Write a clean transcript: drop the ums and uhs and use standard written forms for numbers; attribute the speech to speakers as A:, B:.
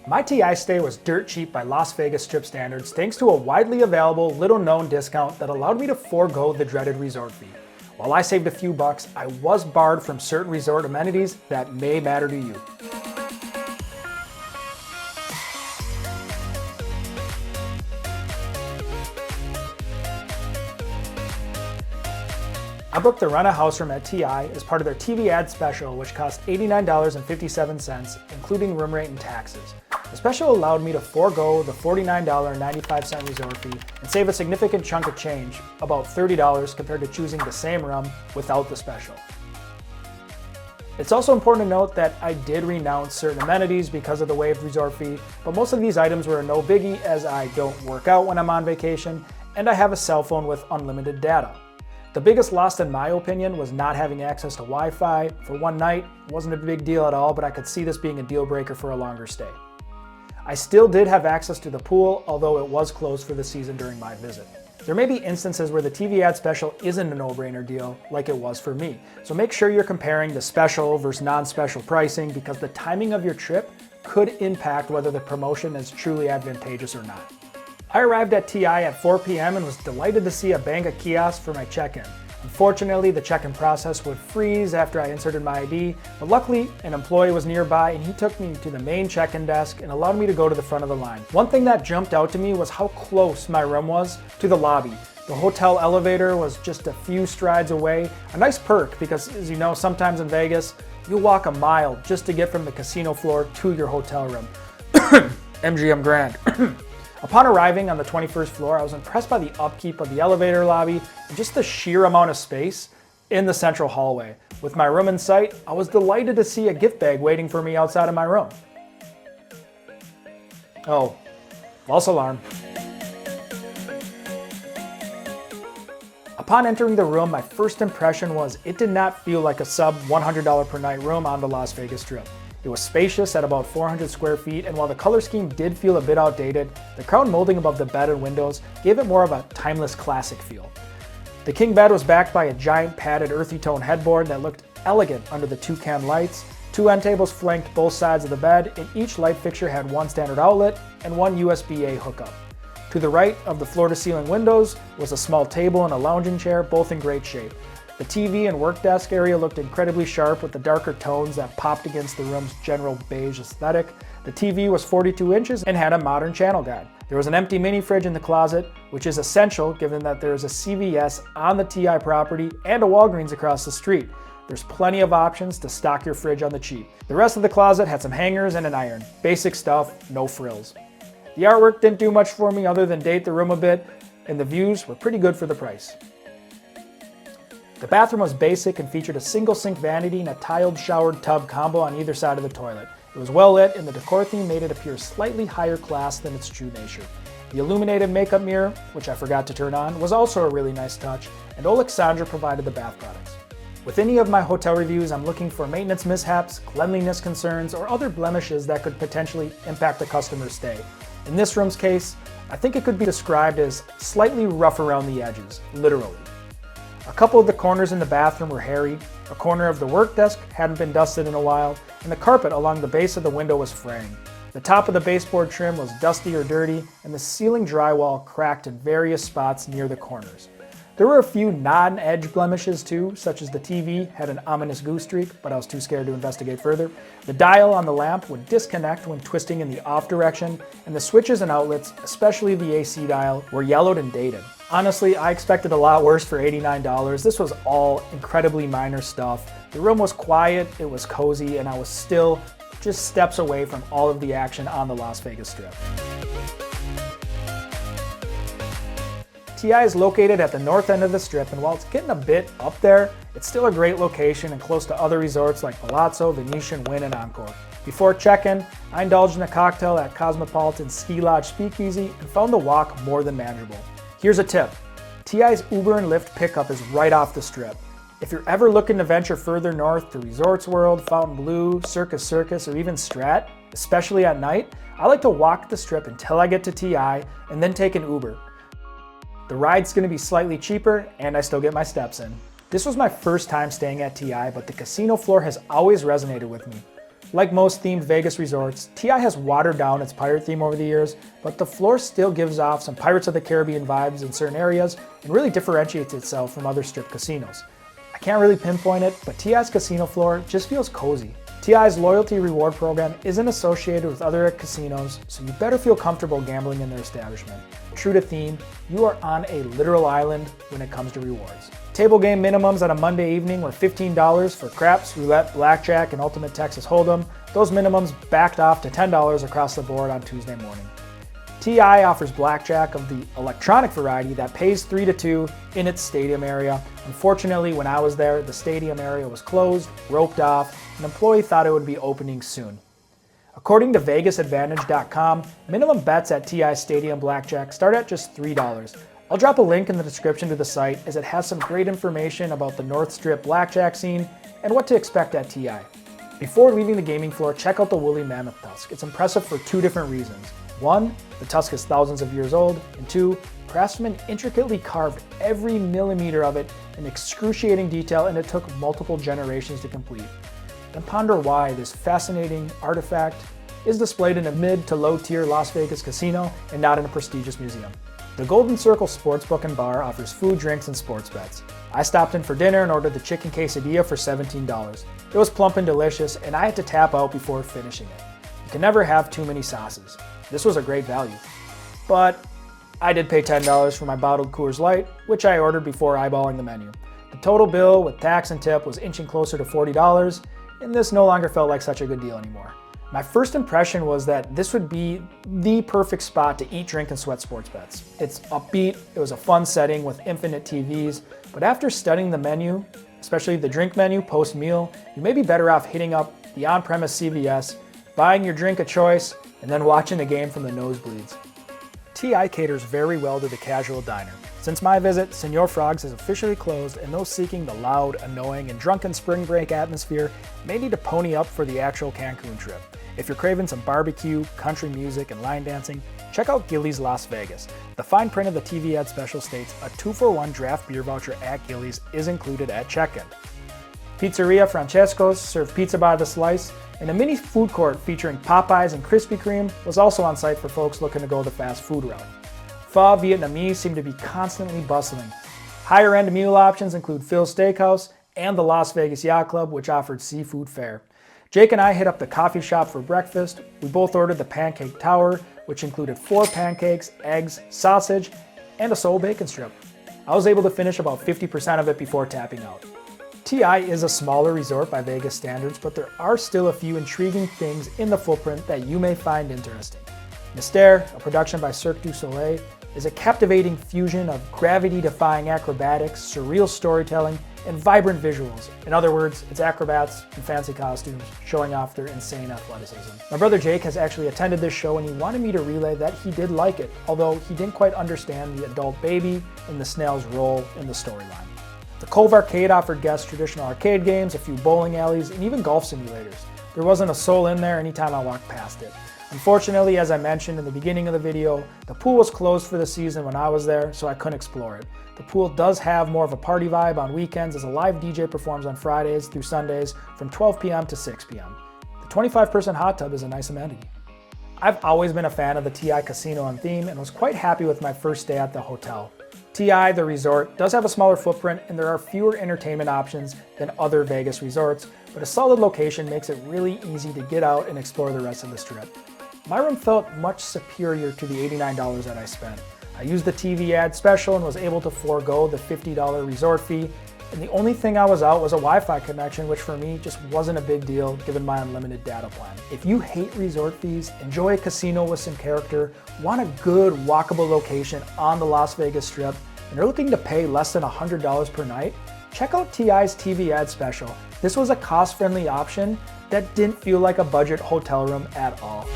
A: My TI stay was dirt cheap by Las Vegas Strip standards thanks to a widely available, little-known discount that allowed me to forego the dreaded resort fee. While I saved a few bucks, I was barred from certain resort amenities that may matter to you. I booked the rent a house room at TI as part of their TV ad special, which cost $89.57, including room rate and taxes. The special allowed me to forego the $49.95 resort fee and save a significant chunk of change, about $30 compared to choosing the same room without the special. It's also important to note that I did renounce certain amenities because of the waived resort fee, but most of these items were no biggie as I don't work out when I'm on vacation and I have a cell phone with unlimited data. The biggest loss in my opinion was not having access to Wi-Fi. For one night, it wasn't a big deal at all, but I could see this being a deal breaker for a longer stay. I still did have access to the pool, although it was closed for the season during my visit. There may be instances where the TV ad special isn't a no-brainer deal like it was for me, so make sure you're comparing the special versus non-special pricing because the timing of your trip could impact whether the promotion is truly advantageous or not. I arrived at TI at 4 p.m. and was delighted to see a bank of kiosks for my check-in. Unfortunately, the check-in process would freeze after I inserted my ID, but luckily an employee was nearby and he took me to the main check-in desk and allowed me to go to the front of the line. One thing that jumped out to me was how close my room was to the lobby. The hotel elevator was just a few strides away, a nice perk because, as you know, sometimes in Vegas, you'll walk a mile just to get from the casino floor to your hotel room. MGM Grand. Upon arriving on the 21st floor, I was impressed by the upkeep of the elevator lobby and just the sheer amount of space in the central hallway. With my room in sight, I was delighted to see a gift bag waiting for me outside of my room. Oh, false alarm. Upon entering the room, my first impression was it did not feel like a sub $100 per night room on the Las Vegas Strip. It was spacious at about 400 square feet, and while the color scheme did feel a bit outdated, the crown molding above the bed and windows gave it more of a timeless classic feel. The king bed was backed by a giant padded earthy tone headboard that looked elegant under the toucan lights. Two end tables flanked both sides of the bed, and each light fixture had one standard outlet and one USB-A hookup. To the right of the floor-to-ceiling windows was a small table and a lounging chair, both in great shape. The TV and work desk area looked incredibly sharp with the darker tones that popped against the room's general beige aesthetic. The TV was 42 inches and had a modern channel guide. There was an empty mini fridge in the closet, which is essential given that there is a CVS on the TI property and a Walgreens across the street. There's plenty of options to stock your fridge on the cheap. The rest of the closet had some hangers and an iron. Basic stuff, no frills. The artwork didn't do much for me other than date the room a bit, and the views were pretty good for the price. The bathroom was basic and featured a single sink vanity and a tiled showered tub combo on either side of the toilet. It was well lit and the decor theme made it appear slightly higher class than its true nature. The illuminated makeup mirror, which I forgot to turn on, was also a really nice touch, and Alexandra provided the bath products. With any of my hotel reviews, I'm looking for maintenance mishaps, cleanliness concerns, or other blemishes that could potentially impact the customer's stay. In this room's case, I think it could be described as slightly rough around the edges, literally. A couple of the corners in the bathroom were hairy, a corner of the work desk hadn't been dusted in a while, and the carpet along the base of the window was fraying. The top of the baseboard trim was dusty or dirty, and the ceiling drywall cracked in various spots near the corners. There were a few non-edge blemishes too, such as the TV had an ominous goose streak, but I was too scared to investigate further. The dial on the lamp would disconnect when twisting in the off direction, and the switches and outlets, especially the AC dial, were yellowed and dated. Honestly, I expected a lot worse for $89. This was all incredibly minor stuff. The room was quiet, it was cozy, and I was still just steps away from all of the action on the Las Vegas Strip. TI is located at the north end of the Strip, and while it's getting a bit up there, it's still a great location and close to other resorts like Palazzo, Venetian, Wynn, and Encore. Before check-in, I indulged in a cocktail at Cosmopolitan Ski Lodge Speakeasy and found the walk more than manageable. Here's a tip. TI's Uber and Lyft pickup is right off the Strip. If you're ever looking to venture further north to Resorts World, Fontainebleau, Circus, or even Strat, especially at night, I like to walk the Strip until I get to TI and then take an Uber. The ride's going to be slightly cheaper and I still get my steps in. This was my first time staying at TI, but the casino floor has always resonated with me. Like most themed Vegas resorts, TI has watered down its pirate theme over the years, but the floor still gives off some Pirates of the Caribbean vibes in certain areas and really differentiates itself from other strip casinos. I can't really pinpoint it, but TI's casino floor just feels cozy. TI's loyalty reward program isn't associated with other casinos, so you better feel comfortable gambling in their establishment. True to theme, you are on a literal island when it comes to rewards. Table game minimums on a Monday evening were $15 for craps, roulette, blackjack, and ultimate Texas Hold'em. Those minimums backed off to $10 across the board on Tuesday morning. TI offers blackjack of the electronic variety that pays 3 to 2 in its stadium area. Unfortunately, when I was there, the stadium area was closed, roped off. An employee thought it would be opening soon. According to VegasAdvantage.com, minimum bets at TI Stadium Blackjack start at just $3. I'll drop a link in the description to the site as it has some great information about the North Strip blackjack scene and what to expect at TI. Before leaving the gaming floor, check out the woolly mammoth tusk. It's impressive for two different reasons. One, the tusk is thousands of years old, and two, craftsmen intricately carved every millimeter of it in excruciating detail, and it took multiple generations to complete. Then ponder why this fascinating artifact is displayed in a mid to low tier Las Vegas casino and not in a prestigious museum. The Golden Circle Sportsbook and Bar offers food, drinks, and sports bets. I stopped in for dinner and ordered the chicken quesadilla for $17. It was plump and delicious, and I had to tap out before finishing it. You can never have too many sauces. This was a great value. But I did pay $10 for my bottled Coors Light, which I ordered before eyeballing the menu. The total bill with tax and tip was inching closer to $40, and this no longer felt like such a good deal anymore. My first impression was that this would be the perfect spot to eat, drink, and sweat sports bets. It's upbeat, it was a fun setting with infinite TVs, but after studying the menu, especially the drink menu post-meal, you may be better off hitting up the on-premise CVS, buying your drink of choice, and then watching the game from the nosebleeds. TI caters very well to the casual diner. Since my visit, Señor Frogs is officially closed, and those seeking the loud, annoying, and drunken spring break atmosphere may need to pony up for the actual Cancun trip. If you're craving some barbecue, country music, and line dancing, check out Gilley's Las Vegas. The fine print of the TV ad special states a 2-for-1 draft beer voucher at Gilley's is included at check-in. Pizzeria Francesco's served pizza by the slice, and a mini food court featuring Popeyes and Krispy Kreme was also on site for folks looking to go the fast food route. Pho Vietnamese seemed to be constantly bustling. Higher-end meal options include Phil's Steakhouse and the Las Vegas Yacht Club, which offered seafood fare. Jake and I hit up the coffee shop for breakfast. We both ordered the Pancake Tower, which included 4 pancakes, eggs, sausage, and a sole bacon strip. I was able to finish about 50% of it before tapping out. TI is a smaller resort by Vegas standards, but there are still a few intriguing things in the footprint that you may find interesting. Mystère, a production by Cirque du Soleil, is a captivating fusion of gravity-defying acrobatics, surreal storytelling, and vibrant visuals. In other words, it's acrobats in fancy costumes showing off their insane athleticism. My brother Jake has actually attended this show, and he wanted me to relay that he did like it, although he didn't quite understand the adult baby and the snail's role in the storyline. The Cove Arcade offered guests traditional arcade games, a few bowling alleys, and even golf simulators. There wasn't a soul in there anytime I walked past it. Unfortunately, as I mentioned in the beginning of the video, the pool was closed for the season when I was there, so I couldn't explore it. The pool does have more of a party vibe on weekends, as a live DJ performs on Fridays through Sundays from 12 p.m. to 6 p.m. The 25-person hot tub is a nice amenity. I've always been a fan of the TI Casino and theme and was quite happy with my first stay at the hotel. TI, the resort, does have a smaller footprint and there are fewer entertainment options than other Vegas resorts, but a solid location makes it really easy to get out and explore the rest of the Strip. My room felt much superior to the $89 that I spent. I used the TV ad special and was able to forego the $50 resort fee, and the only thing I was out was a Wi-Fi connection, which for me just wasn't a big deal given my unlimited data plan. If you hate resort fees, enjoy a casino with some character, want a good walkable location on the Las Vegas Strip, and are looking to pay less than $100 per night, check out TI's TV ad special. This was a cost-friendly option that didn't feel like a budget hotel room at all.